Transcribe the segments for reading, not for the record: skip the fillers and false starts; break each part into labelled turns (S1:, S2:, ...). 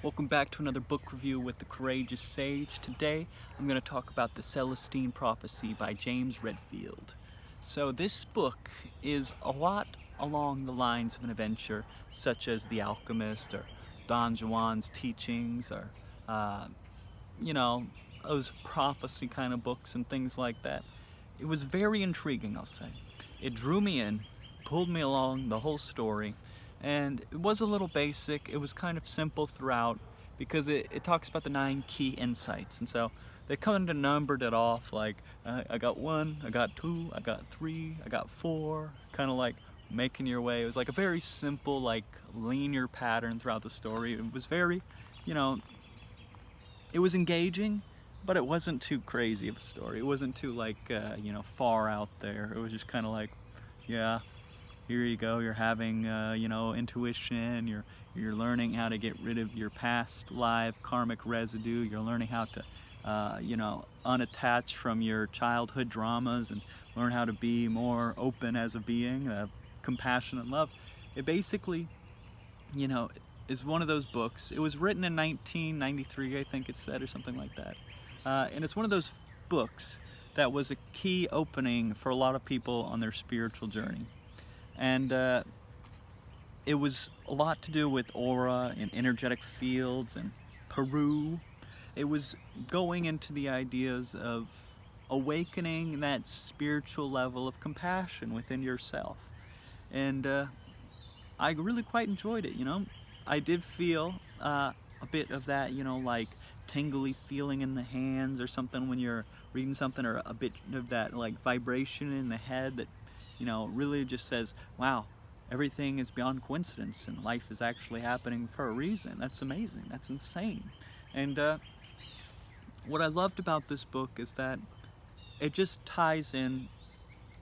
S1: Welcome back to another book review with the Courageous Sage. Today I'm going to talk about the Celestine Prophecy by James Redfield. So this book is a lot along the lines of an adventure such as The Alchemist or Don Juan's teachings or, those prophecy kind of books and things like that. It was very intriguing, I'll say. It drew me in, pulled me along the whole story, and it was a little basic. It was kind of simple throughout because it talks about the 9 key insights, and so they kind of numbered it off like I got 1, I got 2, I got 3, I got 4, kind of like making your way. It was like a very simple, like linear pattern throughout the story. It was very, it was engaging, but it wasn't too crazy of a story. It wasn't too like far out there. It was just kind of like, yeah, here you go. You're having intuition. You're learning how to get rid of your past life karmic residue. You're learning how to unattach from your childhood dramas and learn how to be more open as a being, compassion and love. It basically, is one of those books. It was written in 1993, I think it said, or something like that. And it's one of those books that was a key opening for a lot of people on their spiritual journey. And it was a lot to do with aura and energetic fields and Peru. It was going into the ideas of awakening that spiritual level of compassion within yourself. And I really quite enjoyed it, I did feel a bit of that, like tingly feeling in the hands or something when you're reading something, or a bit of that like vibration in the head that really just says, wow, everything is beyond coincidence and life is actually happening for a reason. That's amazing. That's insane. And what I loved about this book is that it just ties in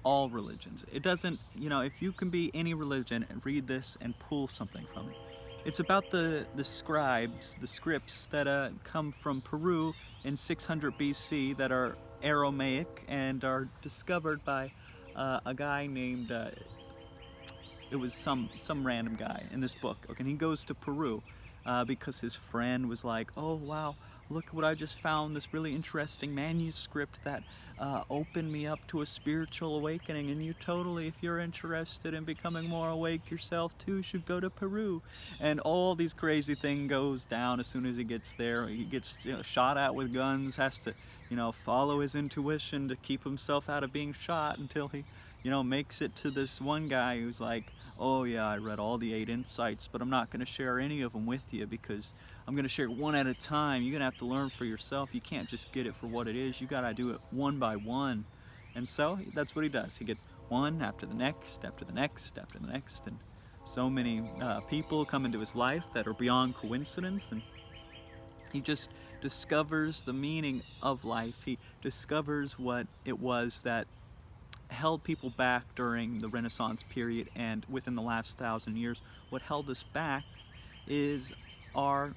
S1: all religions. It doesn't, if you can be any religion and read this and pull something from it. It's about the scribes, the scripts that come from Peru in 600 BC that are Aramaic and are discovered by a guy named, it was some random guy in this book. Okay, and he goes to Peru because his friend was like, oh wow, look what I just found, this really interesting manuscript that opened me up to a spiritual awakening, and you totally, if you're interested in becoming more awake yourself too, should go to Peru. And all these crazy thing goes down as soon as he gets there. He gets shot at with guns, has to follow his intuition to keep himself out of being shot until he makes it to this one guy who's like, oh yeah, I read all the 8 insights, but I'm not going to share any of them with you because I'm going to share one at a time. You're going to have to learn for yourself. You can't just get it for what it is. You got to do it one by one. And so that's what he does. He gets one after the next, after the next, after the next. And so many people come into his life that are beyond coincidence. And he just discovers the meaning of life. He discovers what it was that held people back during the Renaissance period, and within the last 1,000 years, what held us back is our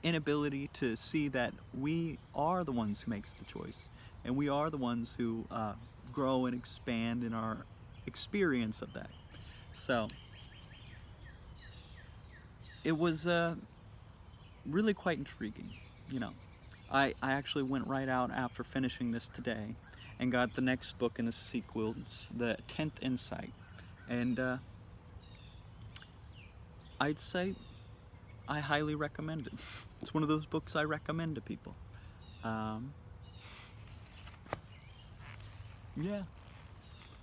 S1: inability to see that we are the ones who makes the choice, and we are the ones who grow and expand in our experience of that. So it was really quite intriguing. I actually went right out after finishing this today and got the next book in the sequence, the 10th Insight. And I'd say I highly recommend it. It's one of those books I recommend to people. Yeah,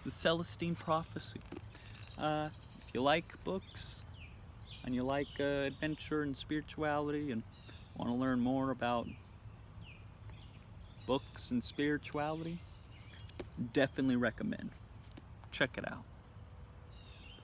S1: the Celestine Prophecy. If you like books and you like adventure and spirituality and want to learn more about books and spirituality, definitely recommend. Check it out.